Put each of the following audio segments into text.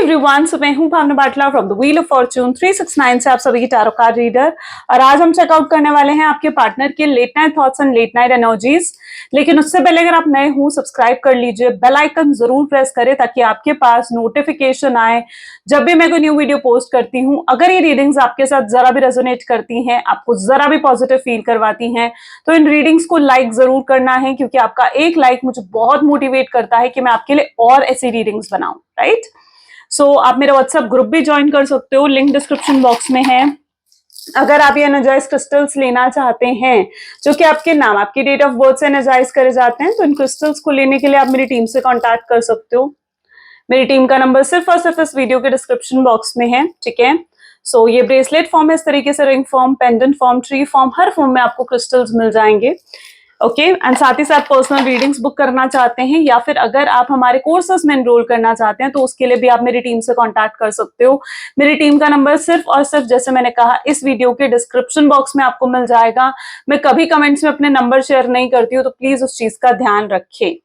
Everyone, so मैं हूं Bhavna Batla from the wheel of fortune 369 से आप सभी की टैरो कार्ड रीडर। और आज हम चेकआउट करने वाले हैं आपके पार्टनर के late night thoughts and late night energies. लेकिन उससे पहले अगर आप नए हो, सब्सक्राइब कर लीजिए, बेल आइकन जरूर प्रेस करें ताकि आपके पास नोटिफिकेशन आए जब भी मैं कोई न्यू वीडियो पोस्ट करती हूँ। अगर ये रीडिंग्स आपके साथ जरा भी रेजोनेट करती हैं, आपको जरा भी पॉजिटिव फील करवाती हैं, तो इन रीडिंग्स को लाइक जरूर करना है, क्योंकि आपका एक लाइक मुझे बहुत मोटिवेट करता है कि मैं आपके लिए और ऐसी रीडिंग्स बनाऊं। राइट? सो आप मेरा व्हाट्सएप ग्रुप भी ज्वाइन कर सकते हो, लिंक डिस्क्रिप्शन बॉक्स में है। अगर आप ये एनर्जाइज क्रिस्टल्स लेना चाहते हैं जो कि आपके नाम, आपकी डेट ऑफ बर्थ से एनर्जाइज करे जाते हैं, तो इन क्रिस्टल्स को लेने के लिए आप मेरी टीम से कांटेक्ट कर सकते हो। मेरी टीम का नंबर सिर्फ और सिर्फ इस वीडियो के डिस्क्रिप्शन बॉक्स में है। ठीक है? सो ये ब्रेसलेट फॉर्म है, इस तरीके से ring form, pendant form, tree form, हर फॉर्म में आपको क्रिस्टल्स मिल जाएंगे। ओके एंड साथ ही साथ पर्सनल रीडिंग्स बुक करना चाहते हैं या फिर अगर आप हमारे कोर्सेज में एनरोल करना चाहते हैं तो उसके लिए भी आप मेरी टीम से कांटेक्ट कर सकते हो। मेरी टीम का नंबर सिर्फ और सिर्फ, जैसे मैंने कहा, इस वीडियो के डिस्क्रिप्शन बॉक्स में आपको मिल जाएगा। मैं कभी कमेंट्स में अपने नंबर शेयर नहीं करती हूँ, तो प्लीज उस चीज का ध्यान रखें।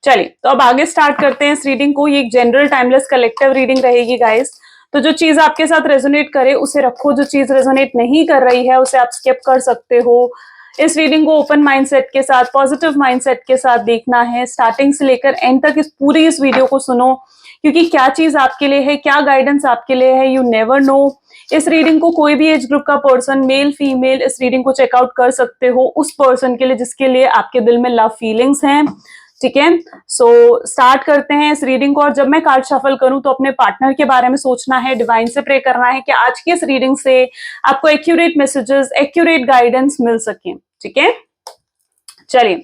चलिए, तो अब आगे स्टार्ट करते हैं इस रीडिंग को। ये एक जनरल टाइमलेस कलेक्टिव रीडिंग रहेगी गाइस। तो जो चीज आपके साथ रेजोनेट करे उसे रखो, जो चीज रेजोनेट नहीं कर रही है उसे आप स्किप कर सकते हो। इस रीडिंग को ओपन माइंडसेट के साथ, पॉजिटिव माइंडसेट के साथ देखना है। स्टार्टिंग से लेकर एंड तक इस वीडियो को सुनो, क्योंकि क्या चीज आपके लिए है, क्या गाइडेंस आपके लिए है, यू नेवर नो। इस रीडिंग को कोई भी एज ग्रुप का पर्सन, मेल फीमेल, इस रीडिंग को चेकआउट कर सकते हो उस पर्सन के लिए जिसके लिए आपके दिल में लव फीलिंग्स हैं। ठीक है? सो स्टार्ट करते हैं इस रीडिंग को। और जब मैं कार्ड शफल करूं तो अपने पार्टनर के बारे में सोचना है, डिवाइन से प्रे करना है कि आज की इस रीडिंग से आपको एक्यूरेट मैसेजेस, एक्यूरेट गाइडेंस मिल सके। ठीक है? चलिए,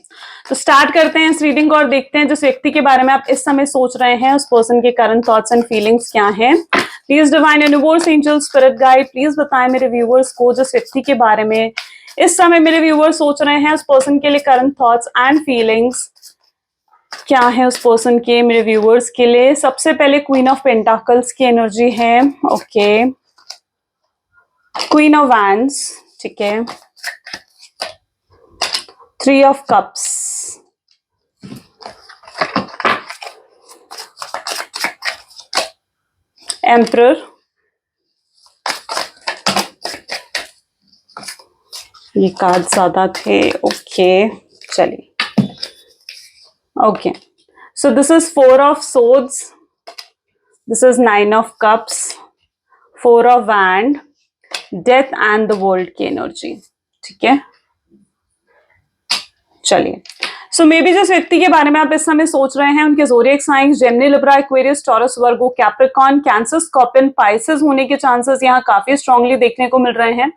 तो स्टार्ट करते हैं इस रीडिंग को और देखते हैं जिस व्यक्ति के बारे में आप इस समय सोच रहे हैं उस पर्सन के करंट थॉट्स एंड फीलिंग्स क्या हैं। Please divine universe, angel, spirit guide, please बताएं मेरे व्यूवर्स को जिस व्यक्ति के बारे में इस समय मेरे व्यूवर्स सोच रहे हैं उस पर्सन के लिए करंट थॉट्स एंड फीलिंग्स क्या है उस पर्सन के, मेरे व्यूवर्स के लिए। सबसे पहले क्वीन ऑफ पेंटाकल्स की एनर्जी है। ओके, क्वीन ऑफ वैंड्स, ठीक है, थ्री ऑफ कप्स, एम्परर, ये कार्ड ज्यादा थे। ओके, चलिए। Okay, so this is four of swords, this is nine of cups, four of wand, death and the world की energy. ठीक है? चलिए, सो मे बी जिस व्यक्ति के बारे में आप इस समय सोच रहे हैं उनके zodiac science Gemini, Libra, Aquarius, Taurus, Virgo, Capricorn, Cancer, Scorpion, Pisces होने के चांसेस यहाँ काफी स्ट्रांगली देखने को मिल रहे हैं।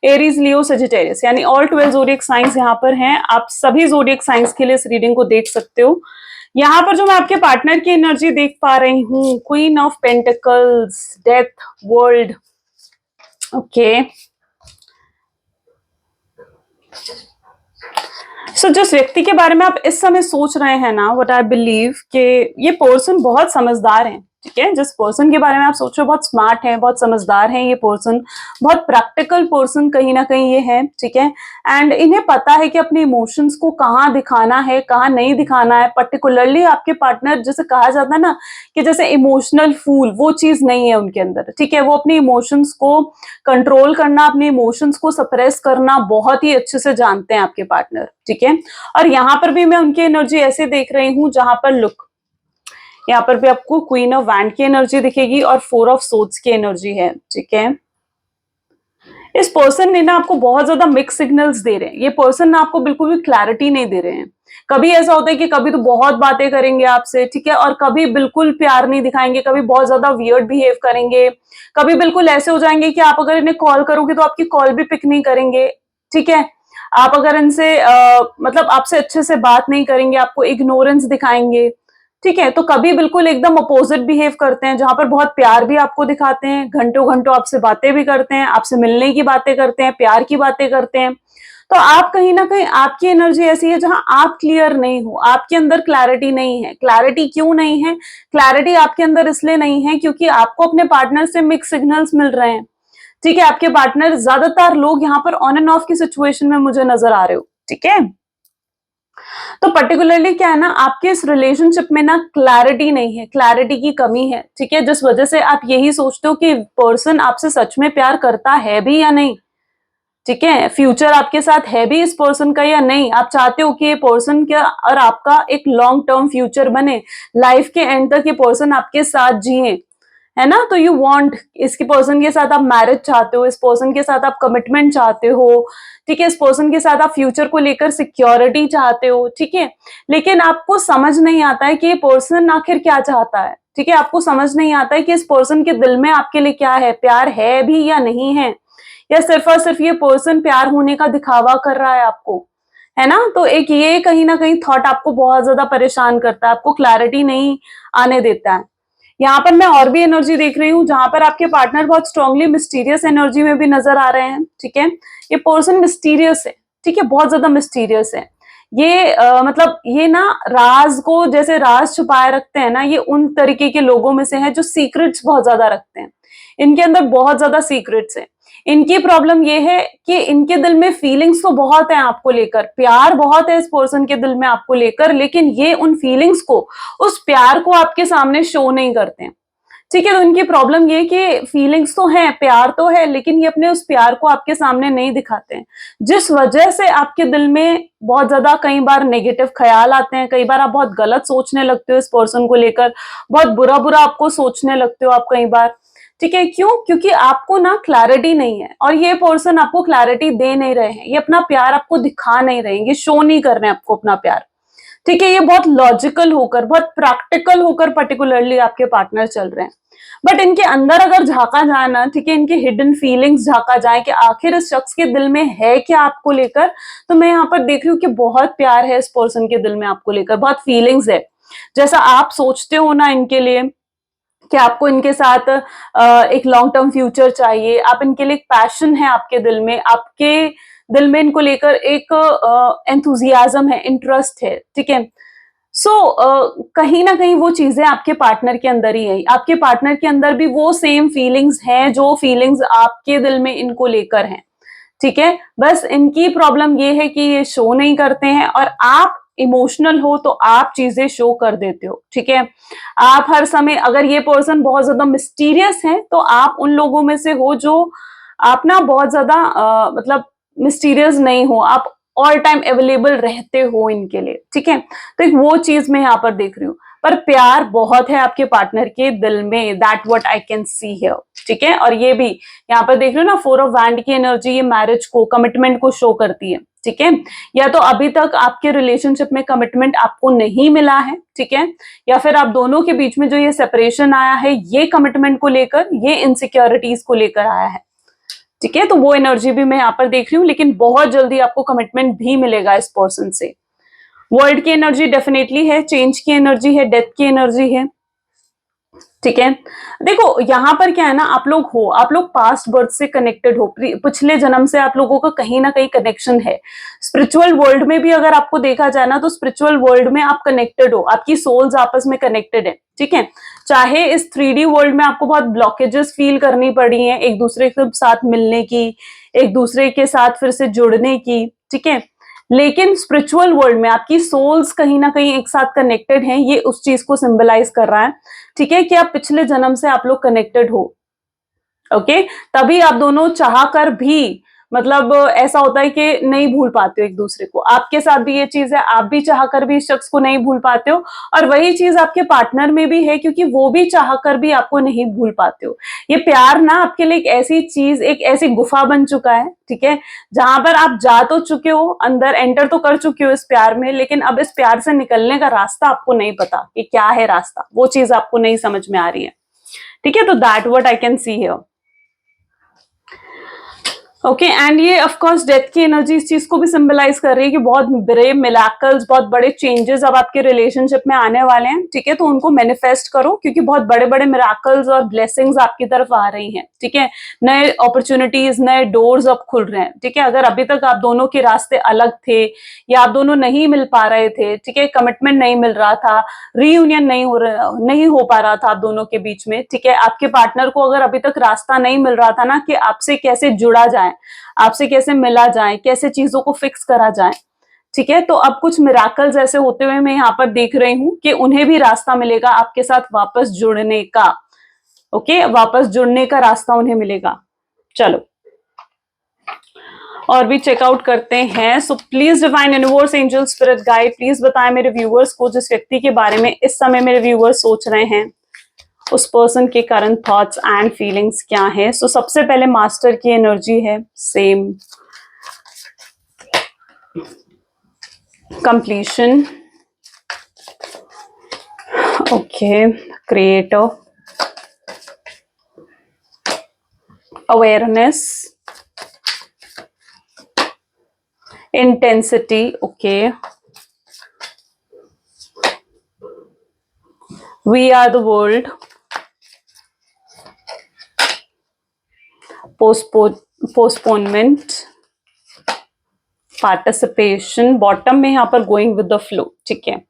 एरीज, लियो, सजिटेरियस, यानी ऑल 12 ज़ोडिएक साइंस यहाँ पर हैं। आप सभी ज़ोडिएक साइंस के लिए इस रीडिंग को देख सकते हो। यहाँ पर जो मैं आपके पार्टनर की एनर्जी देख पा रही हूँ, queen of pentacles, death, world. Okay, so जिस व्यक्ति के बारे में आप इस समय सोच रहे हैं ना, व्हाट आई बिलीव कि ये पर्सन बहुत समझदार है। ठीक है? जिस पर्सन के बारे में आप सोच रहे हो बहुत स्मार्ट है, बहुत समझदार है ये पर्सन, बहुत प्रैक्टिकल पर्सन कहीं ना कहीं ये है। ठीक है? एंड इन्हें पता है कि अपने इमोशंस को कहाँ दिखाना है, कहाँ नहीं दिखाना है। पर्टिकुलरली आपके पार्टनर, जैसे कहा जाता है ना कि जैसे इमोशनल फूल, वो चीज नहीं है उनके अंदर। ठीक है? वो अपने इमोशंस को कंट्रोल करना, अपने इमोशंस को सप्रेस करना बहुत ही अच्छे से जानते हैं आपके पार्टनर। ठीक है? और यहाँ पर भी मैं उनकी एनर्जी ऐसे देख रही हूँ जहां पर लुक, यहाँ पर भी आपको क्वीन ऑफ वैंड की एनर्जी दिखेगी और फोर ऑफ सोर्ड्स की एनर्जी है। ठीक है? इस पर्सन ने ना आपको बहुत ज्यादा मिक्स सिग्नल्स दे रहे हैं। ये पर्सन ना आपको बिल्कुल भी क्लैरिटी नहीं दे रहे हैं। कभी ऐसा होता है कि कभी तो बहुत बातें करेंगे आपसे, ठीक है, और कभी बिल्कुल प्यार नहीं दिखाएंगे, कभी बहुत ज्यादा वियर्ड बिहेव करेंगे, कभी बिल्कुल ऐसे हो जाएंगे कि आप अगर इन्हें कॉल करोगे तो आपकी कॉल भी पिक नहीं करेंगे। ठीक है? आप अगर इनसे मतलब आपसे अच्छे से बात नहीं करेंगे, आपको इग्नोरेंस दिखाएंगे। ठीक है? तो कभी बिल्कुल एकदम अपोजिट बिहेव करते हैं, जहां पर बहुत प्यार भी आपको दिखाते हैं, घंटों घंटों आपसे बातें भी करते हैं, आपसे मिलने की बातें करते हैं, प्यार की बातें करते हैं। तो आप कहीं ना कहीं, आपकी एनर्जी ऐसी है जहां आप क्लियर नहीं हो, आपके अंदर क्लैरिटी नहीं है। क्लैरिटी क्यों नहीं है? क्लैरिटी आपके अंदर इसलिए नहीं है क्योंकि आपको अपने पार्टनर से मिक्स सिग्नल्स मिल रहे हैं। ठीक है? आपके पार्टनर, ज्यादातर लोग यहाँ पर ऑन एंड ऑफ की सिचुएशन में मुझे नजर आ रहे हो। ठीक है? तो पर्टिकुलरली क्या है ना, आपके इस रिलेशनशिप में ना क्लैरिटी नहीं है, क्लैरिटी की कमी है, ठीक है, जिस वजह से आप यही सोचते हो कि पर्सन आपसे सच में प्यार करता है भी या नहीं, ठीक है, फ्यूचर आपके साथ है भी इस पर्सन का या नहीं। आप चाहते हो कि ये पर्सन क्या और आपका एक लॉन्ग टर्म फ्यूचर बने, लाइफ के एंड तक ये पर्सन आपके साथ जिए, है ना। तो यू वांट, इसके पर्सन के साथ आप मैरिज चाहते हो, इस पर्सन के साथ आप कमिटमेंट चाहते हो, ठीक है, इस पर्सन के साथ आप फ्यूचर को लेकर सिक्योरिटी चाहते हो, ठीक है। लेकिन आपको समझ नहीं आता है कि ये पर्सन आखिर क्या चाहता है, ठीक है, आपको समझ नहीं आता है कि इस पर्सन के दिल में आपके लिए क्या है, प्यार है भी या नहीं है, या सिर्फ और सिर्फ ये पर्सन प्यार होने का दिखावा कर रहा है आपको, है ना। तो एक ये कहीं ना कहीं थॉट आपको बहुत ज्यादा परेशान करता है, आपको क्लैरिटी नहीं आने देता है। यहाँ पर मैं और भी एनर्जी देख रही हूँ जहां पर आपके पार्टनर बहुत स्ट्रांगली मिस्टीरियस एनर्जी में भी नजर आ रहे हैं, ठीक है। ये पर्सन मिस्टीरियस है, ठीक है, बहुत ज्यादा मिस्टीरियस है। ये मतलब ये ना राज को जैसे राज छुपाए रखते हैं ना, ये उन तरीके के लोगों में से है जो सीक्रेट्स बहुत ज्यादा रखते हैं। इनके अंदर बहुत ज्यादा सीक्रेट्स है। इनकी प्रॉब्लम ये है कि इनके दिल में फीलिंग्स तो बहुत है आपको लेकर, प्यार बहुत है इस पर्सन के दिल में आपको लेकर, लेकिन ये उन फीलिंग्स को, उस प्यार को आपके सामने शो नहीं करते हैं, ठीक है। तो इनकी प्रॉब्लम ये कि फीलिंग्स तो हैं, प्यार तो है, लेकिन ये अपने उस प्यार को आपके सामने नहीं दिखाते हैं, जिस वजह से आपके दिल में बहुत ज्यादा कई बार नेगेटिव ख्याल आते हैं, कई बार आप बहुत गलत सोचने लगते हो इस पर्सन को लेकर, बहुत बुरा बुरा आपको सोचने लगते हो आप कई बार, ठीक है। क्यों? क्योंकि आपको ना क्लैरिटी नहीं है और ये पर्सन आपको क्लैरिटी दे नहीं रहे हैं, ये अपना प्यार आपको दिखा नहीं रहे हैं, ये शो नहीं कर रहे हैं आपको अपना प्यार, ठीक है। ये बहुत लॉजिकल होकर, बहुत प्रैक्टिकल होकर पर्टिकुलरली आपके पार्टनर चल रहे हैं। बट इनके अंदर अगर झांका जाए ना, ठीक है, इनके हिडन फीलिंग्स झांका जाए कि आखिर इस शख्स के दिल में है क्या आपको लेकर, तो मैं यहाँ पर देख रही हूँ कि बहुत प्यार है इस पर्सन के दिल में आपको लेकर, बहुत फीलिंग्स है। जैसा आप सोचते हो ना इनके लिए कि आपको इनके साथ एक लॉन्ग टर्म फ्यूचर चाहिए, आप इनके लिए एक पैशन है आपके दिल में, आपके दिल में इनको लेकर एक एंथुजियाज्म है, इंटरेस्ट है, ठीक है। सो कहीं ना कहीं वो चीजें आपके पार्टनर के अंदर ही है, आपके पार्टनर के अंदर भी वो सेम फीलिंग्स हैं जो फीलिंग्स आपके दिल में इनको लेकर हैं, ठीक है। बस इनकी प्रॉब्लम ये है कि ये शो नहीं करते हैं और आप इमोशनल हो तो आप चीजें शो कर देते हो, ठीक है। आप हर समय, अगर ये पर्सन बहुत ज्यादा मिस्टीरियस है तो आप उन लोगों में से हो जो आप ना बहुत ज्यादा मतलब मिस्टीरियस नहीं हो, आप ऑल टाइम अवेलेबल रहते हो इनके लिए, ठीक है। तो एक वो चीज मैं यहाँ पर देख रही हूँ, पर प्यार बहुत है आपके पार्टनर के दिल में, that what I can see here, ठीक है। और ये भी यहाँ पर देख रहे हो ना, 4 ऑफ वैंड की एनर्जी, ये मैरिज को, कमिटमेंट को शो करती है, ठीक है। या तो अभी तक आपके रिलेशनशिप में कमिटमेंट आपको नहीं मिला है, ठीक है, या फिर आप दोनों के बीच में जो ये सेपरेशन आया है, ये कमिटमेंट को लेकर, ये इनसिक्योरिटीज को लेकर आया है, ठीक है। तो वो एनर्जी भी मैं यहाँ पर देख रही हूँ, लेकिन बहुत जल्दी आपको कमिटमेंट भी मिलेगा इस पर्सन से। वर्ल्ड की एनर्जी डेफिनेटली है, चेंज की एनर्जी है, डेथ की एनर्जी है, ठीक है। देखो यहाँ पर क्या है ना, आप लोग हो, आप लोग पास्ट बर्थ से कनेक्टेड हो, पिछले जन्म से आप लोगों का कहीं ना कहीं कनेक्शन है। स्पिरिचुअल वर्ल्ड में भी अगर आपको देखा जाए ना, तो स्पिरिचुअल वर्ल्ड में आप कनेक्टेड हो, आपकी सोल्स आपस में कनेक्टेड है, ठीक है। चाहे इस 3D वर्ल्ड में आपको बहुत ब्लॉकेजेस फील करनी पड़ी हैं एक दूसरे के साथ मिलने की, एक दूसरे के साथ फिर से जुड़ने की, ठीक है, लेकिन स्पिरिचुअल वर्ल्ड में आपकी सोल्स कहीं ना कहीं एक साथ कनेक्टेड हैं, ये उस चीज को सिंबलाइज कर रहा है, ठीक है, कि आप पिछले जन्म से आप लोग कनेक्टेड हो, ओके। तभी आप दोनों चाह कर भी, मतलब ऐसा होता है कि नहीं भूल पाते हो एक दूसरे को, आपके साथ भी ये चीज है, आप भी चाह कर भी इस शख्स को नहीं भूल पाते हो, और वही चीज आपके पार्टनर में भी है, क्योंकि वो भी चाह कर भी आपको नहीं भूल पाते हो। ये प्यार ना आपके लिए एक ऐसी चीज, एक ऐसी गुफा बन चुका है, ठीक है, जहां पर आप जा तो चुके हो, अंदर एंटर तो कर चुके हो इस प्यार में, लेकिन अब इस प्यार से निकलने का रास्ता आपको नहीं पता कि क्या है रास्ता, वो चीज आपको नहीं समझ में आ रही है, ठीक है। तो that what I can see here, okay. And ये ऑफ कोर्स डेथ की एनर्जी इस चीज को भी सिंबलाइज कर रही है कि बहुत बड़े मिराकल्स, बहुत बड़े चेंजेस अब आपके रिलेशनशिप में आने वाले हैं, ठीक है। तो उनको मैनिफेस्ट करो, क्योंकि बहुत बड़े बड़े मिराकल्स और ब्लेसिंग्स आपकी तरफ आ रही हैं, ठीक है। नए अपॉर्चुनिटीज, नए डोर्स अब खुल रहे हैं, ठीक है। अगर अभी तक आप दोनों के रास्ते अलग थे या आप दोनों नहीं मिल पा रहे थे, ठीक है, कमिटमेंट नहीं मिल रहा था, रीयूनियन नहीं हो पा रहा था आप दोनों के बीच में, ठीक है, आपके पार्टनर को अगर अभी तक रास्ता नहीं मिल रहा था ना कि आपसे कैसे जुड़ा जाए, आपसे कैसे मिला जाए, कैसे चीजों को फिक्स करा जाए, ठीक है, तो अब कुछ मिराकल्स ऐसे होते हुए मैं यहाँ पर देख रही हूँ कि उन्हें भी रास्ता मिलेगा आपके साथ वापस जुड़ने का। ओके, वापस जुड़ने का रास्ता उन्हें मिलेगा। चलो और भी चेकआउट करते हैं। So please divine universe, angel, spirit guide, please बताएं मेरे व्यूअर्स को, जिस व्यक्ति के बारे में इस समय मेरे व्यूअर्स सोच रहे हैं, उस पर्सन के करंट थॉट्स एंड फीलिंग्स क्या है। सो सबसे पहले मास्टर की एनर्जी है same, completion, okay, creator, awareness, intensity, okay, we are the world, postponement, participation, bottom में यहाँ पर going with the flow। ठीक है,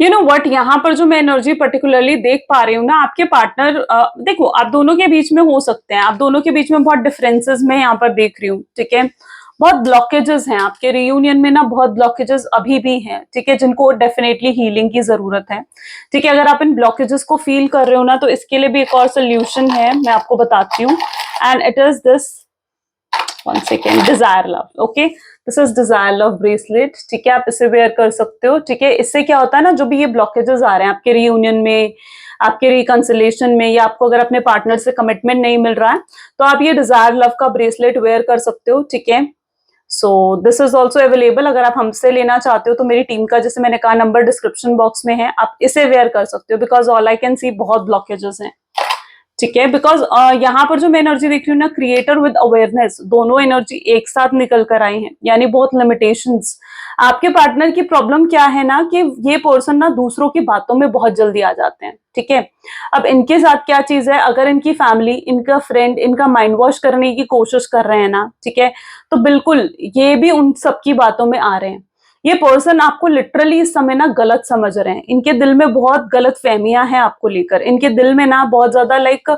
यू नो व्हाट, यहाँ पर जो मैं एनर्जी पर्टिकुलरली देख पा रही हूँ ना, आपके पार्टनर, देखो आप दोनों के बीच में हो सकते हैं, आप दोनों के बीच में बहुत डिफरेंसेस मैं यहाँ पर देख रही हूँ। ठीक है, बहुत ब्लॉकेजेस हैं आपके रियूनियन में ना, बहुत ब्लॉकेजेस अभी भी हैं। ठीक है, जिनको डेफिनेटली हीलिंग की जरूरत है। ठीक है, अगर आप इन ब्लॉकेजेस को फील कर रहे हो ना, तो इसके लिए भी एक और सोल्यूशन है, मैं आपको बताती हूँ। And it is this, one second, desire love. Okay, this is desire love bracelet. ठीक है, आप इसे वेयर कर सकते हो। ठीक है, इससे क्या होता है ना, जो भी ये ब्लॉकेजेस आ रहे हैं आपके रियूनियन में, आपके रिकंसिलेशन में, या आपको अगर अपने पार्टनर से कमिटमेंट नहीं मिल रहा है, तो आप ये डिजायर लव का ब्रेसलेट वेयर कर सकते हो। ठीक है, so this is also available. अगर आप हमसे लेना चाहते हो तो मेरी टीम का, जैसे मैंने कहा, नंबर डिस्क्रिप्शन बॉक्स में है, आप इसे वेयर कर सकते हो। Because all I can see बहुत ब्लॉकेजेस हैं। ठीक है, बिकॉज यहाँ पर जो मैं एनर्जी देख रही हूँ ना, क्रिएटर विद अवेयरनेस, दोनों एनर्जी एक साथ निकल कर आई हैं, यानी बहुत लिमिटेशंस। आपके पार्टनर की प्रॉब्लम क्या है ना, कि ये पर्सन ना दूसरों की बातों में बहुत जल्दी आ जाते हैं। ठीक है, अब इनके साथ क्या चीज है, अगर इनकी फैमिली, इनका फ्रेंड इनका माइंड वॉश करने की कोशिश कर रहे हैं ना, ठीक है, तो बिल्कुल ये भी उन सबकी बातों में आ रहे हैं। ये पर्सन आपको लिटरली इस समय ना गलत समझ रहे हैं। इनके दिल में बहुत गलत फहमियां हैं आपको लेकर। इनके दिल में ना बहुत ज्यादा लाइक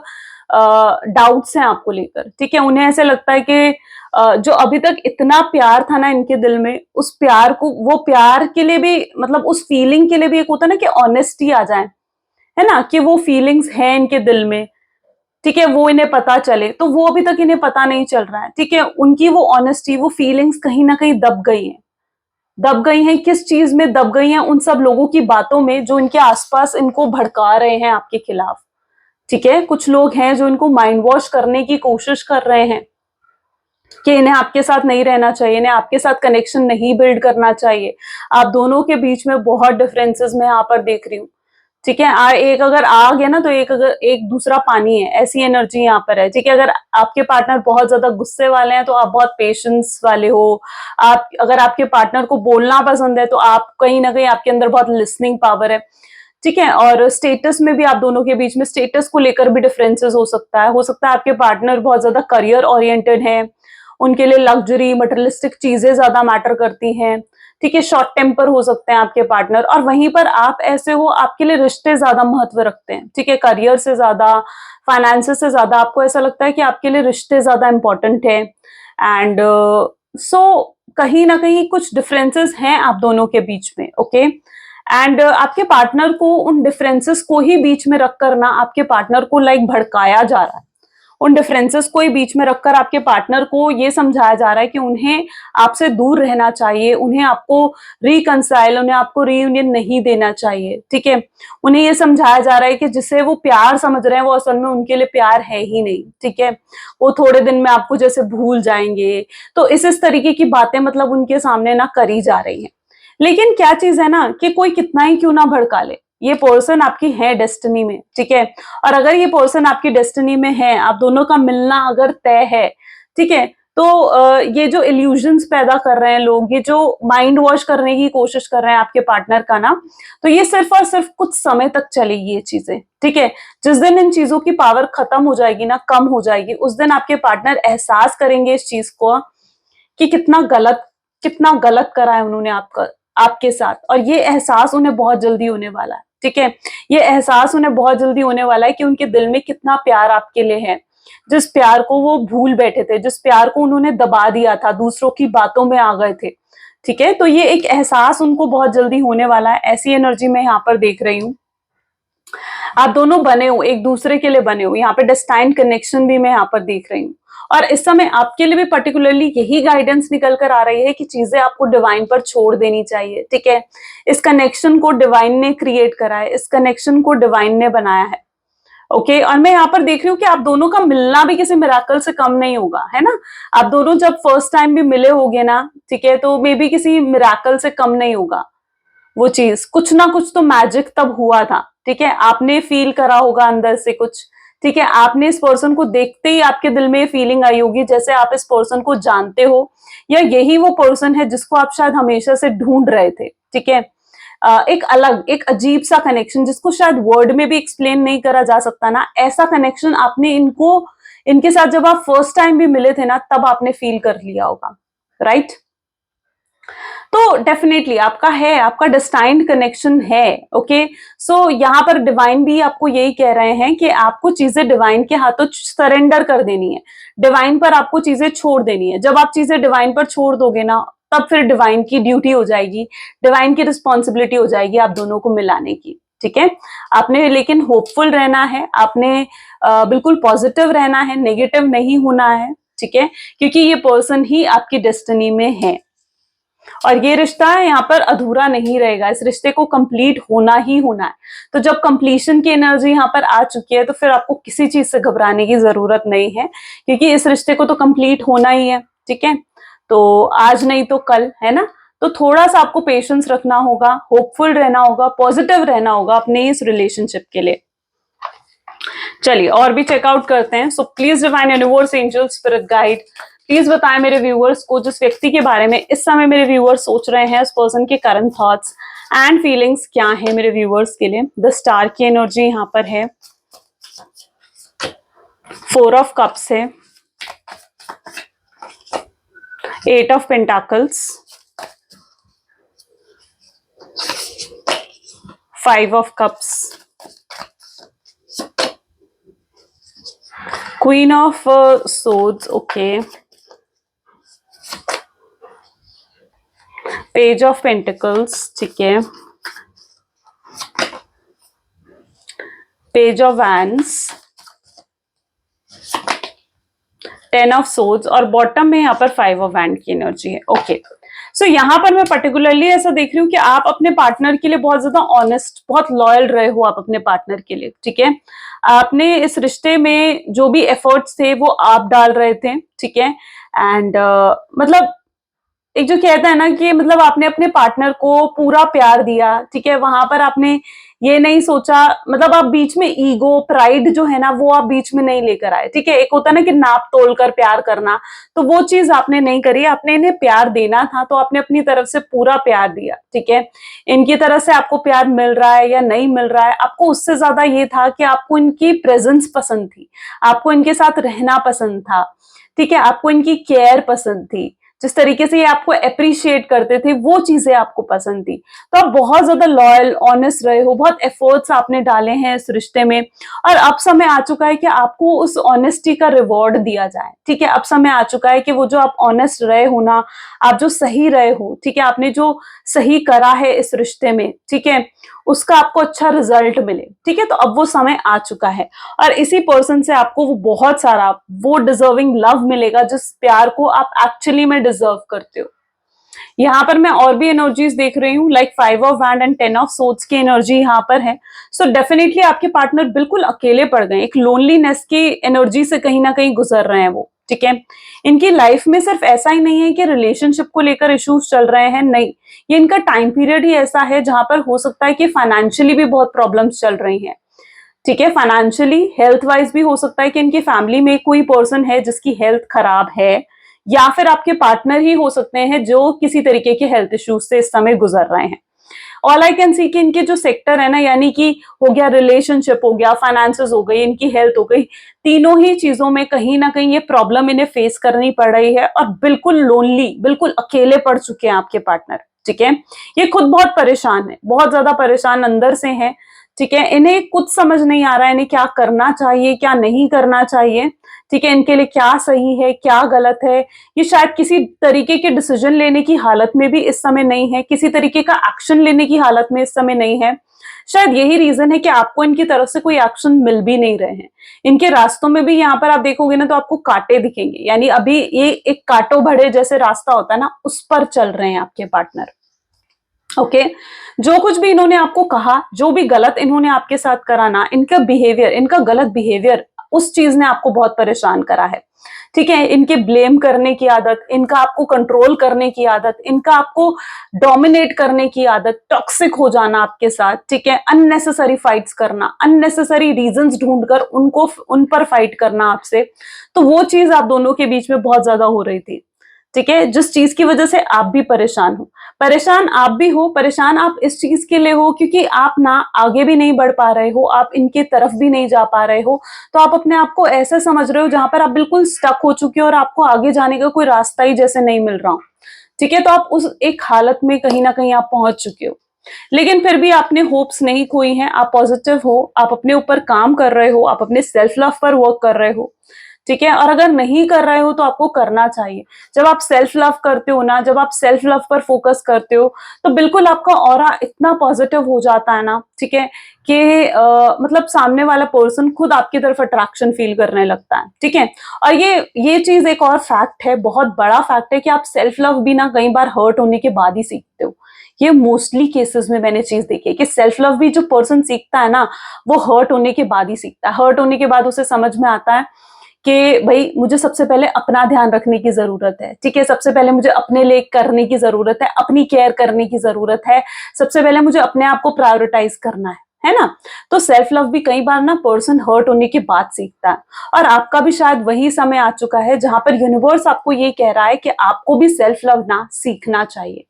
डाउट्स हैं आपको लेकर। ठीक है, उन्हें ऐसे लगता है कि जो अभी तक इतना प्यार था ना इनके दिल में, उस प्यार को, वो प्यार के लिए भी, मतलब उस फीलिंग के लिए भी एक होता है ना कि ऑनेस्टी आ जाए, है ना, कि वो फीलिंग्स हैं इनके दिल में। ठीक है, वो इन्हें पता चले, तो वो अभी तक इन्हें पता नहीं चल रहा है। ठीक है, उनकी वो ऑनेस्टी, वो फीलिंग्स कहीं ना कहीं दब गई है। दब गई हैं, किस चीज में दब गई हैं? उन सब लोगों की बातों में जो इनके आसपास इनको भड़का रहे हैं आपके खिलाफ। ठीक है, कुछ लोग हैं जो इनको माइंड वॉश करने की कोशिश कर रहे हैं कि इन्हें आपके साथ नहीं रहना चाहिए, इन्हें आपके साथ कनेक्शन नहीं बिल्ड करना चाहिए। आप दोनों के बीच में बहुत डिफरेंसेस मैं यहाँ पर देख रही हूँ। ठीक है, एक अगर आग है ना, तो एक अगर एक दूसरा पानी है, ऐसी एनर्जी यहाँ पर है। ठीक है, अगर आपके पार्टनर बहुत ज्यादा गुस्से वाले हैं तो आप बहुत पेशेंस वाले हो। आप, अगर आपके पार्टनर को बोलना पसंद है तो आप कहीं ना कहीं आपके अंदर बहुत लिसनिंग पावर है। ठीक है, और स्टेटस में भी आप दोनों के बीच में स्टेटस को लेकर भी डिफरेंसेस हो सकता है। हो सकता है आपके पार्टनर बहुत ज्यादा करियर ओरिएंटेड है, उनके लिए लग्जरी मटेरियलिस्टिक चीजें ज्यादा मैटर करती हैं। ठीक है, शॉर्ट टेम्पर हो सकते हैं आपके पार्टनर, और वहीं पर आप ऐसे हो, आपके लिए रिश्ते ज्यादा महत्व रखते हैं। ठीक है, करियर से ज्यादा, फाइनेंसेस से ज्यादा आपको ऐसा लगता है कि आपके लिए रिश्ते ज्यादा इंपॉर्टेंट है। एंड सो कहीं ना कहीं कुछ डिफरेंसेस हैं आप दोनों के बीच में। ओके, एंड आपके पार्टनर को उन डिफरेंसेस को ही बीच में रखकर ना, आपके पार्टनर को लाइक भड़काया जा रहा है। उन डिफरेंसेस को ही बीच में रखकर आपके पार्टनर को ये समझाया जा रहा है कि उन्हें आपसे दूर रहना चाहिए, उन्हें आपको रिकंसाइल, उन्हें आपको रीयूनियन नहीं देना चाहिए। ठीक है, उन्हें ये समझाया जा रहा है कि जिसे वो प्यार समझ रहे हैं वो असल में उनके लिए प्यार है ही नहीं। ठीक है, वो थोड़े दिन में आपको जैसे भूल जाएंगे। तो इस तरीके की बातें मतलब उनके सामने ना करी जा रही है। लेकिन क्या चीज है ना, कि कोई कितना ही क्यों ना भड़का ले, ये पर्सन आपकी है डेस्टिनी में। ठीक है, और अगर ये पर्सन आपकी डेस्टिनी में है, आप दोनों का मिलना अगर तय है, ठीक है, तो ये जो इल्यूजन्स पैदा कर रहे हैं लोग, ये जो माइंड वॉश करने की कोशिश कर रहे हैं आपके पार्टनर का ना, तो ये सिर्फ और सिर्फ कुछ समय तक चलेगी ये चीजें। ठीक है, जिस दिन इन चीजों की पावर खत्म हो जाएगी ना, कम हो जाएगी, उस दिन आपके पार्टनर एहसास करेंगे इस चीज को कि कितना गलत करा है उन्होंने आपके साथ। और ये एहसास उन्हें बहुत जल्दी होने वाला है। ठीक है, ये एहसास उन्हें बहुत जल्दी होने वाला है कि उनके दिल में कितना प्यार आपके लिए है। जिस प्यार को वो भूल बैठे थे, जिस प्यार को उन्होंने दबा दिया था, दूसरों की बातों में आ गए थे। ठीक है, तो ये एक एहसास उनको बहुत जल्दी होने वाला है, ऐसी एनर्जी मैं यहाँ पर देख रही हूँ। आप दोनों बने हो, एक दूसरे के लिए बने हो, यहाँ पे डेस्टाइन कनेक्शन भी मैं यहाँ पर देख रही हूँ। और इस समय आपके लिए भी पर्टिकुलरली यही गाइडेंस निकल कर आ रही है कि चीजें आपको डिवाइन पर छोड़ देनी चाहिए। ठीक है, इस कनेक्शन को डिवाइन ने क्रिएट करा है, इस कनेक्शन को डिवाइन ने बनाया है। ओके, और मैं यहाँ पर देख रही हूँ कि आप दोनों का मिलना भी किसी मिराकल से कम नहीं होगा, है ना। आप दोनों जब फर्स्ट टाइम भी मिले होगे ना, ठीक है, तो मे बी किसी मिराकल से कम नहीं होगा वो चीज। कुछ ना कुछ तो मैजिक तब हुआ था। ठीक है, आपने फील करा होगा अंदर से कुछ। ठीक है, आपने इस पर्सन को देखते ही आपके दिल में फीलिंग आई होगी जैसे आप इस पर्सन को जानते हो, या यही वो पर्सन है जिसको आप शायद हमेशा से ढूंढ रहे थे। ठीक है, एक अलग, एक अजीब सा कनेक्शन जिसको शायद वर्ड में भी एक्सप्लेन नहीं करा जा सकता ना, ऐसा कनेक्शन आपने इनके साथ जब आप फर्स्ट टाइम भी मिले थे ना, तब आपने फील कर लिया होगा, राइट। तो डेफिनेटली आपका है, आपका डेस्टाइन्ड कनेक्शन है। ओके, सो यहाँ पर डिवाइन भी आपको यही कह रहे हैं कि आपको चीजें डिवाइन के हाथों सरेंडर कर देनी है, डिवाइन पर आपको चीजें छोड़ देनी है। जब आप चीजें डिवाइन पर छोड़ दोगे ना, तब फिर डिवाइन की ड्यूटी हो जाएगी, डिवाइन की रिस्पॉन्सिबिलिटी हो जाएगी आप दोनों को मिलाने की। ठीक है, आपने लेकिन होपफुल रहना है, आपने बिल्कुल पॉजिटिव रहना है, नेगेटिव नहीं होना है। ठीक है, क्योंकि ये पर्सन ही आपकी डेस्टिनी में है और ये रिश्ता यहाँ पर अधूरा नहीं रहेगा, इस रिश्ते को कंप्लीट होना ही होना है। तो जब कंप्लीशन की एनर्जी यहाँ पर आ चुकी है, तो फिर आपको किसी चीज से घबराने की जरूरत नहीं है, क्योंकि इस रिश्ते को तो कंप्लीट होना ही है। ठीक है, तो आज नहीं तो कल, है ना। तो थोड़ा सा आपको पेशेंस रखना होगा, होपफुल रहना होगा, पॉजिटिव रहना होगा अपने इस रिलेशनशिप के लिए। चलिए और भी चेकआउट करते हैं। So please divine universe, angel, spirit guide, please बताएं मेरे व्यूअर्स को जिस व्यक्ति के बारे में इस समय मेरे व्यूअर्स सोच रहे हैं, उस पर्सन के करंट थॉट्स एंड फीलिंग्स क्या है मेरे व्यूअर्स के लिए। द स्टार की एनर्जी यहाँ पर है, 4 ऑफ कप्स है, 8 of pentacles, 5 of cups, queen of swords, okay, page of pentacles, ठीक है, page of wands, 10 of swords और बॉटम में यहाँ पर 5 ऑफ वैंड की एनर्जी है। ओके, सो यहाँ पर मैं पर्टिकुलरली ऐसा देख रही हूँ कि आप अपने पार्टनर के लिए बहुत ज्यादा ऑनेस्ट, बहुत लॉयल रहे हो आप अपने पार्टनर के लिए। ठीक है, आपने इस रिश्ते में जो भी एफर्ट्स थे वो आप डाल रहे थे। ठीक है, एंड मतलब एक जो कहता है ना कि मतलब आपने अपने पार्टनर को पूरा प्यार दिया। ठीक है, वहां पर आपने ये नहीं सोचा, मतलब आप बीच में ईगो, प्राइड जो है ना, वो आप बीच में नहीं लेकर आए। ठीक है, एक होता है ना कि नाप तोल कर प्यार करना, तो वो चीज आपने नहीं करी। आपने इन्हें प्यार देना था तो आपने अपनी तरफ से पूरा प्यार दिया। ठीक है, इनकी तरफ से आपको प्यार मिल रहा है या नहीं मिल रहा है, आपको उससे ज्यादा ये था कि आपको इनकी प्रेजेंस पसंद थी, आपको इनके साथ रहना पसंद था। ठीक है, आपको इनकी केयर पसंद थी, जिस तरीके से ये आपको अप्रिशिएट करते थे वो चीजें आपको पसंद थी। तो आप बहुत ज्यादा लॉयल, ऑनेस्ट रहे हो, बहुत एफर्ट्स आपने डाले हैं इस रिश्ते में, और अब समय आ चुका है कि आपको उस ऑनेस्टी का रिवॉर्ड दिया जाए। ठीक है, अब समय आ चुका है कि वो जो आप ऑनेस्ट रहे हो ना, आप जो सही रहे हो, ठीक है, आपने जो सही करा है इस रिश्ते में, ठीक है, उसका आपको अच्छा रिजल्ट मिले। ठीक है, तो अब वो समय आ चुका है और इसी पर्सन से आपको वो बहुत सारा वो डिजर्विंग लव मिलेगा जिस प्यार को आप एक्चुअली में डिजर्व करते हो। यहाँ पर मैं और भी एनर्जीज देख रही हूँ, like 5 of wand and 10 of swords की एनर्जी यहाँ पर है। सो डेफिनेटली आपके पार्टनर बिल्कुल अकेले पड़ गए, एक लोनलीनेस की एनर्जी से कहीं ना कहीं गुजर रहे हैं वो। ठीक है, इनकी लाइफ में सिर्फ ऐसा ही नहीं है कि रिलेशनशिप को लेकर इश्यूज चल रहे हैं, नहीं, ये इनका टाइम पीरियड ही ऐसा है जहां पर हो सकता है कि फाइनेंशियली भी बहुत प्रॉब्लम्स चल रही हैं। ठीक है, फाइनेंशियली, हेल्थ वाइज भी हो सकता है कि इनकी फैमिली में कोई पर्सन है जिसकी हेल्थ खराब है, या फिर आपके पार्टनर ही हो सकते हैं जो किसी तरीके के हेल्थ इश्यूज से इस समय गुजर रहे हैं। ऑल आई कैन सी कि इनके जो सेक्टर है ना, यानी कि हो गया रिलेशनशिप, हो गया फाइनेंसेस, हो गई इनकी हेल्थ, हो गई, तीनों ही चीजों में कहीं ना कहीं ये प्रॉब्लम इन्हें फेस करनी पड़ रही है और बिल्कुल लोनली, बिल्कुल अकेले पड़ चुके हैं आपके पार्टनर। ठीक है, ये खुद बहुत परेशान है, बहुत ज्यादा परेशान अंदर से है। ठीक है, इन्हें कुछ समझ नहीं आ रहा है इन्हें क्या करना चाहिए, क्या नहीं करना चाहिए। ठीक है, इनके लिए क्या सही है क्या गलत है, ये शायद किसी तरीके के डिसीजन लेने की हालत में भी इस समय नहीं है, किसी तरीके का एक्शन लेने की हालत में इस समय नहीं है। शायद यही रीजन है कि आपको इनकी तरफ से कोई एक्शन मिल भी नहीं रहे हैं। इनके रास्तों में भी यहाँ पर आप देखोगे ना तो आपको कांटे दिखेंगे, यानी अभी ये एक कांटों भरे जैसे रास्ता होता है ना, उस पर चल रहे हैं आपके पार्टनर। ओके जो कुछ भी इन्होंने आपको कहा, जो भी गलत इन्होंने आपके साथ करा ना, इनका बिहेवियर, इनका गलत बिहेवियर, उस चीज ने आपको बहुत परेशान करा है। ठीक है, इनके ब्लेम करने की आदत, इनका आपको कंट्रोल करने की आदत, इनका आपको डोमिनेट करने की आदत, टॉक्सिक हो जाना आपके साथ, ठीक है, अननेसेसरी फाइट्स करना, अननेसेसरी रीजंस ढूंढकर उनको उन पर फाइट करना आपसे, तो वो चीज आप दोनों के बीच में बहुत ज्यादा हो रही थी। ठीक है, जिस चीज की वजह से आप भी परेशान हो, परेशान आप भी हो, परेशान आप इस चीज के लिए हो क्योंकि आप ना आगे भी नहीं बढ़ पा रहे हो, आप इनके तरफ भी नहीं जा पा रहे हो, तो आप अपने आप को ऐसा समझ रहे हो जहां पर आप बिल्कुल स्टक हो चुके हो और आपको आगे जाने का कोई रास्ता ही जैसे नहीं मिल रहा हो। ठीक है, तो आप उस एक हालत में कहीं ना कहीं आप पहुंच चुके हो, लेकिन फिर भी आपने होप्स नहीं खोई हैं, आप पॉजिटिव हो, आप अपने ऊपर काम कर रहे हो, आप अपने सेल्फ लव पर वर्क कर रहे हो। ठीक है, और अगर नहीं कर रहे हो तो आपको करना चाहिए। जब आप सेल्फ लव करते हो ना, जब आप सेल्फ लव पर फोकस करते हो, तो बिल्कुल आपका ऑरा इतना पॉजिटिव हो जाता है ना, ठीक है, कि मतलब सामने वाला पर्सन खुद आपकी तरफ अट्रैक्शन फील करने लगता है। ठीक है, और ये चीज एक और फैक्ट है, बहुत बड़ा फैक्ट है कि आप सेल्फ लव भी ना कई बार हर्ट होने के बाद ही सीखते हो। ये मोस्टली केसेस में मैंने चीज देखी है कि सेल्फ लव भी जो पर्सन सीखता है ना, वो हर्ट होने के बाद ही सीखता है। हर्ट होने के बाद उसे समझ में आता है कि भाई मुझे सबसे पहले अपना ध्यान रखने की जरूरत है। ठीक है, सबसे पहले मुझे अपने लिए करने की जरूरत है, अपनी केयर करने की जरूरत है, सबसे पहले मुझे अपने आप को प्रायोरिटाइज करना है ना। तो सेल्फ लव भी कई बार ना पर्सन हर्ट होने के बाद सीखता है, और आपका भी शायद वही समय आ चुका है जहां पर यूनिवर्स आपको ये कह रहा है कि आपको भी सेल्फ लव ना सीखना चाहिए।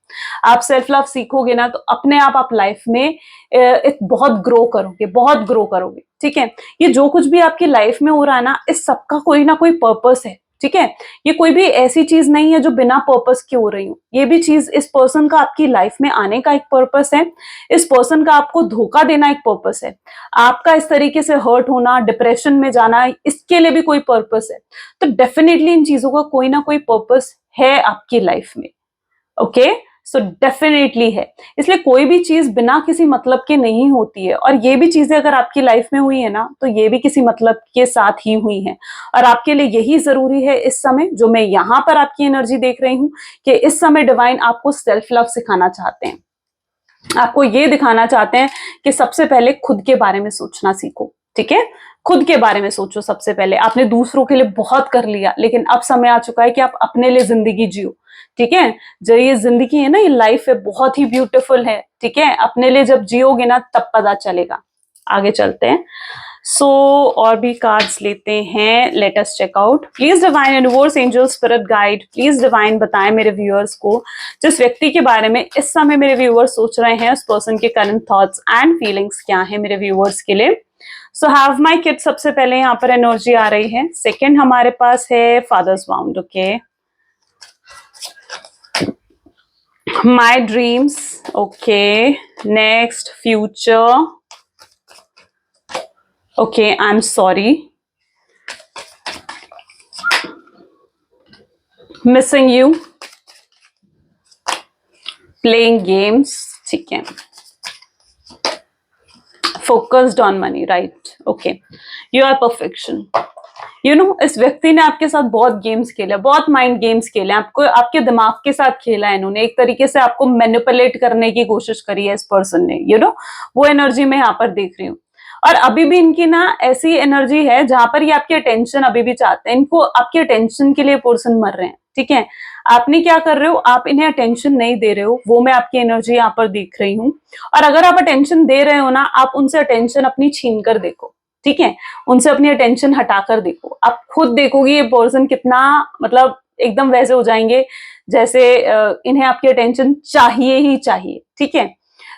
आप सेल्फ लव सीखोगे ना तो अपने आप लाइफ में बहुत ग्रो करोगे, बहुत ग्रो करोगे। ठीक है, ये जो कुछ भी आपकी लाइफ में हो रहा है ना, इस सबका कोई ना कोई पर्पस है। ठीक है, ये कोई भी ऐसी चीज नहीं है जो बिना पर्पस के हो रही हो, ये भी चीज इस पर्सन का आपकी लाइफ में आने का एक पर्पस है, इस पर्सन का आपको धोखा देना एक पर्पस है, आपका इस तरीके से हर्ट होना, डिप्रेशन में जाना, इसके लिए भी कोई पर्पस है। तो डेफिनेटली इन चीजों का कोई ना कोई पर्पस है आपकी लाइफ में। ओके, सो डेफिनेटली है, इसलिए कोई भी चीज बिना किसी मतलब के नहीं होती है, और ये भी चीजें अगर आपकी लाइफ में हुई है ना, तो ये भी किसी मतलब के साथ ही हुई है। और आपके लिए यही जरूरी है इस समय, जो मैं यहाँ पर आपकी एनर्जी देख रही हूँ, कि इस समय डिवाइन आपको सेल्फ लव सिखाना चाहते हैं, आपको ये दिखाना चाहते हैं कि सबसे पहले खुद के बारे में सोचना सीखो। ठीक है, खुद के बारे में सोचो सबसे पहले। आपने दूसरों के लिए बहुत कर लिया, लेकिन अब समय आ चुका है कि आप अपने लिए जिंदगी जियो। ठीक है, जो ये जिंदगी है ना, ये लाइफ है, बहुत ही ब्यूटीफुल है। ठीक है, अपने लिए जब जियोगे ना तब पता चलेगा। आगे चलते हैं। और भी कार्ड्स लेते हैं, let us check out. Please divine, universe, angel, spirit guide, please divine बताएं मेरे व्यूअर्स को, जिस व्यक्ति के बारे में इस समय मेरे व्यूअर्स सोच रहे हैं, उस पर्सन के करंट थॉट्स एंड फीलिंग्स क्या है मेरे व्यूअर्स के लिए। सो हैव माई किड, सबसे पहले यहाँ पर एनर्जी आ रही है। सेकेंड हमारे पास है fathers bound. Okay, my dreams. Okay, next future. Okay, I'm sorry. Missing you. Playing games. ठीक है. Focused on money, right? Okay. You are perfection. इस व्यक्ति ने आपके साथ बहुत गेम्स खेले, बहुत माइंड गेम्स खेले, आपको आपके दिमाग के साथ खेला है इन्होंने, एक तरीके से आपको मैनिपुलेट करने की कोशिश करी है इस पर्सन ने। वो एनर्जी मैं यहाँ पर देख रही हूँ। और अभी भी इनकी ना ऐसी एनर्जी है जहां पर ये आपकी अटेंशन अभी भी चाहते हैं, इनको आपकी अटेंशन के लिए पर्सन मर रहे हैं। ठीक है, आपने क्या कर रहे हो, आप इन्हें अटेंशन नहीं दे रहे हो, वो मैं आपकी एनर्जी यहाँ पर देख रही हूँ। और अगर आप अटेंशन दे रहे हो ना, आप उनसे अटेंशन अपनी छीन कर देखो। ठीक है, उनसे अपनी अटेंशन हटाकर देखो, आप खुद देखोगे ये पर्सन कितना मतलब एकदम वैसे हो जाएंगे जैसे इन्हें आपकी अटेंशन चाहिए ही चाहिए। ठीक है,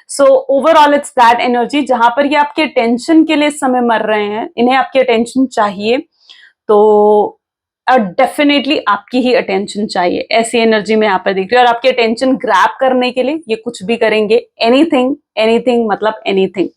so overall it's that energy जहां पर ये आपके अटेंशन के लिए इस समय मर रहे हैं, इन्हें आपकी अटेंशन चाहिए, तो डेफिनेटली आपकी ही अटेंशन चाहिए, ऐसी एनर्जी में यहाँ पर देख रही हूँ। और आपकी अटेंशन ग्रैब करने के लिए ये कुछ भी करेंगे, एनीथिंग एनीथिंग मतलब एनीथिंग।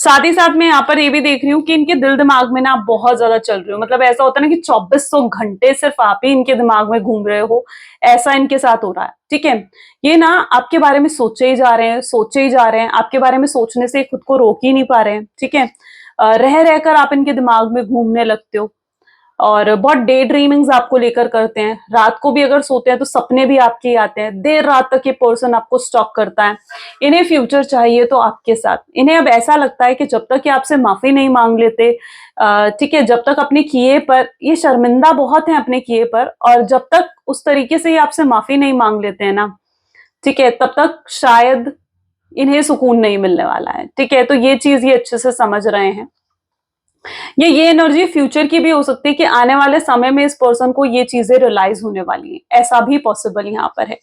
साथ ही साथ मैं यहाँ पर ये भी देख रही हूँ कि इनके दिल दिमाग में ना आप बहुत ज्यादा चल रहे हो, मतलब ऐसा होता है ना कि 2400 घंटे सिर्फ आप ही इनके दिमाग में घूम रहे हो, ऐसा इनके साथ हो रहा है। ठीक है, ये ना आपके बारे में सोचे ही जा रहे हैं, सोचे ही जा रहे हैं, आपके बारे में सोचने से खुद को रोक ही नहीं पा रहे हैं। ठीक है, रह रहकर आप इनके दिमाग में घूमने लगते हो और बहुत डे ड्रीमिंग्स आपको लेकर करते हैं। रात को भी अगर सोते हैं तो सपने भी आपके ही आते हैं। देर रात तक ये पर्सन आपको स्टॉक करता है। इन्हें फ्यूचर चाहिए तो आपके साथ। इन्हें अब ऐसा लगता है कि जब तक ये आपसे माफी नहीं मांग लेते, ठीक है, जब तक अपने किए पर ये शर्मिंदा बहुत है अपने किए पर, और जब तक उस तरीके से ये आपसे माफी नहीं मांग लेते हैं ना, ठीक है, तब तक शायद इन्हें सुकून नहीं मिलने वाला है। ठीक है, तो ये चीज ये अच्छे से समझ रहे हैं। ये एनर्जी फ्यूचर की भी हो सकती है कि आने वाले समय में इस पर्सन को ये चीजें रियलाइज होने वाली हैं, ऐसा भी पॉसिबल यहाँ पर है।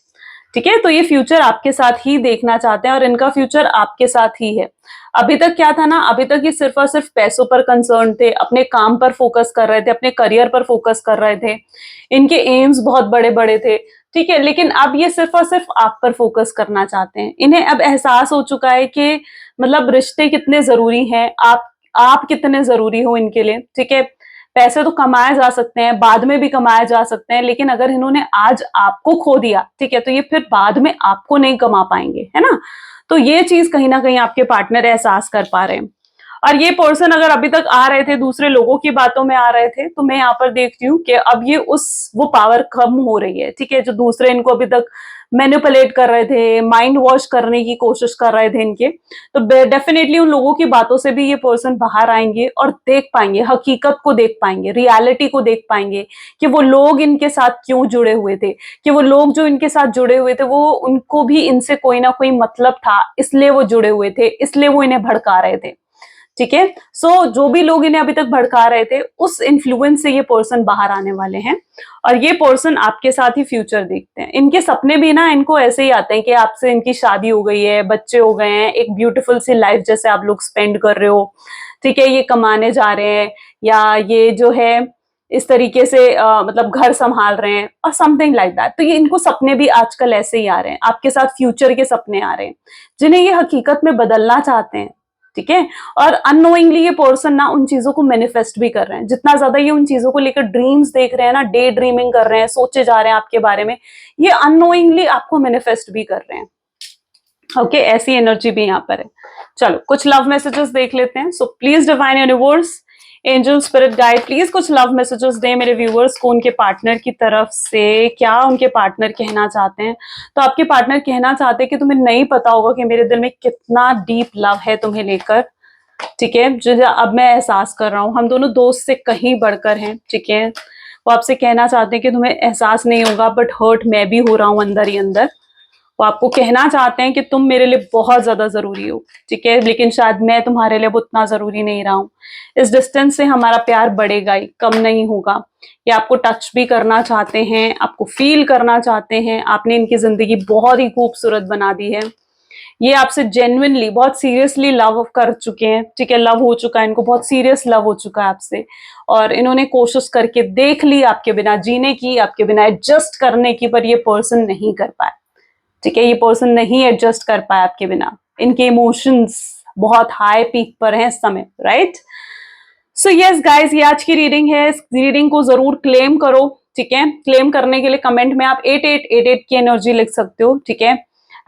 ठीक है, तो ये फ्यूचर आपके साथ ही देखना चाहते हैं और इनका फ्यूचर आपके साथ ही है। अभी तक क्या था ना, अभी तक ये सिर्फ और सिर्फ पैसों पर कंसर्न थे, अपने काम पर फोकस कर रहे थे, अपने करियर पर फोकस कर रहे थे, इनके एम्स बहुत बड़े बड़े थे। ठीक है, लेकिन अब ये सिर्फ और सिर्फ आप पर फोकस करना चाहते हैं। इन्हें अब एहसास हो चुका है कि मतलब रिश्ते कितने जरूरी हैं, आप कितने जरूरी हो इनके लिए। ठीक है, पैसे तो कमाए जा सकते हैं, बाद में भी कमाए जा सकते हैं, लेकिन अगर इन्होंने आज आपको खो दिया, ठीक है, तो ये फिर बाद में आपको नहीं कमा पाएंगे, है ना। तो ये चीज कहीं ना कहीं आपके पार्टनर एहसास कर पा रहे हैं। और ये पर्सन अगर अभी तक आ रहे थे दूसरे लोगों की बातों में आ रहे थे, तो मैं यहाँ पर देखती हूँ कि अब ये वो पावर कम हो रही है। ठीक है, जो दूसरे इनको अभी तक मैनिपुलेट कर रहे थे, माइंड वॉश करने की कोशिश कर रहे थे इनके, तो डेफिनेटली उन लोगों की बातों से भी ये पर्सन बाहर आएंगे और देख पाएंगे, हकीकत को देख पाएंगे, रियलिटी को देख पाएंगे कि वो लोग इनके साथ क्यों जुड़े हुए थे, कि वो लोग जो इनके साथ जुड़े हुए थे वो उनको भी इनसे कोई ना कोई मतलब था, इसलिए वो जुड़े हुए थे, इसलिए वो इन्हें भड़का रहे थे। ठीक है, सो जो भी लोग इन्हें अभी तक भड़का रहे थे उस इन्फ्लुएंस से ये पर्सन बाहर आने वाले हैं और ये पर्सन आपके साथ ही फ्यूचर देखते हैं। इनके सपने भी ना इनको ऐसे ही आते हैं कि आपसे इनकी शादी हो गई है, बच्चे हो गए हैं, एक ब्यूटीफुल सी लाइफ जैसे आप लोग स्पेंड कर रहे हो। ठीक है, ये कमाने जा रहे हैं या ये जो है इस तरीके से मतलब घर संभाल रहे हैं और समथिंग लाइक दैट। तो ये इनको सपने भी आजकल ऐसे ही आ रहे हैं, आपके साथ फ्यूचर के सपने आ रहे हैं जिन्हें ये हकीकत में बदलना चाहते हैं। ठीक है, और अननोइंगली ये पर्सन ना उन चीजों को मैनिफेस्ट भी कर रहे हैं। जितना ज्यादा ये उन चीजों को लेकर ड्रीम्स देख रहे हैं ना, डे ड्रीमिंग कर रहे हैं, सोचे जा रहे हैं आपके बारे में, ये अननोइंगली आपको मैनिफेस्ट भी कर रहे हैं। ओके, ऐसी एनर्जी भी यहाँ पर है। चलो कुछ लव मैसेजेस देख लेते हैं। So please divine universe, angel, spirit guide, please कुछ लव मैसेजेस दें मेरे व्यूअर्स को उनके पार्टनर की तरफ से। क्या उनके पार्टनर कहना चाहते हैं? तो आपके पार्टनर कहना चाहते हैं कि तुम्हें नहीं पता होगा कि मेरे दिल में कितना डीप लव है तुम्हें लेकर। ठीक है, जो अब मैं एहसास कर रहा हूँ, हम दोनों दोस्त से कहीं बढ़कर हैं। ठीक है, वो आपसे कहना चाहते हैं कि तुम्हें एहसास नहीं होगा बट हर्ट मैं भी हो रहा हूँ अंदर ही अंदर। वो आपको कहना चाहते हैं कि तुम मेरे लिए बहुत ज्यादा जरूरी हो। ठीक है, लेकिन शायद मैं तुम्हारे लिए उतना जरूरी नहीं रहा हूँ। इस डिस्टेंस से हमारा प्यार बढ़ेगा ही, कम नहीं होगा। ये आपको टच भी करना चाहते हैं, आपको फील करना चाहते हैं। आपने इनकी जिंदगी बहुत ही खूबसूरत बना दी है। ये आपसे जेन्युइनली बहुत सीरियसली लव कर चुके हैं। ठीक है, लव हो चुका है इनको, बहुत सीरियस लव हो चुका है आपसे, और इन्होंने कोशिश करके देख ली आपके बिना जीने की, आपके बिना एडजस्ट करने की, पर ये पर्सन नहीं कर पाया। ठीक है, ये पर्सन नहीं एडजस्ट कर पाया आपके बिना। इनके इमोशंस बहुत हाई पीक पर हैं इस समय, राइट। सो यस गाइस, ये आज की रीडिंग है। इस रीडिंग को जरूर क्लेम करो। ठीक है, क्लेम करने के लिए कमेंट में आप 8888 की एनर्जी लिख सकते हो। ठीक है,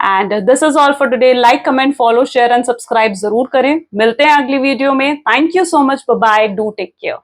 and this is all for today. Like, comment, follow, share and subscribe जरूर करें। मिलते हैं अगली वीडियो में। Thank you so much, bye bye, do take care.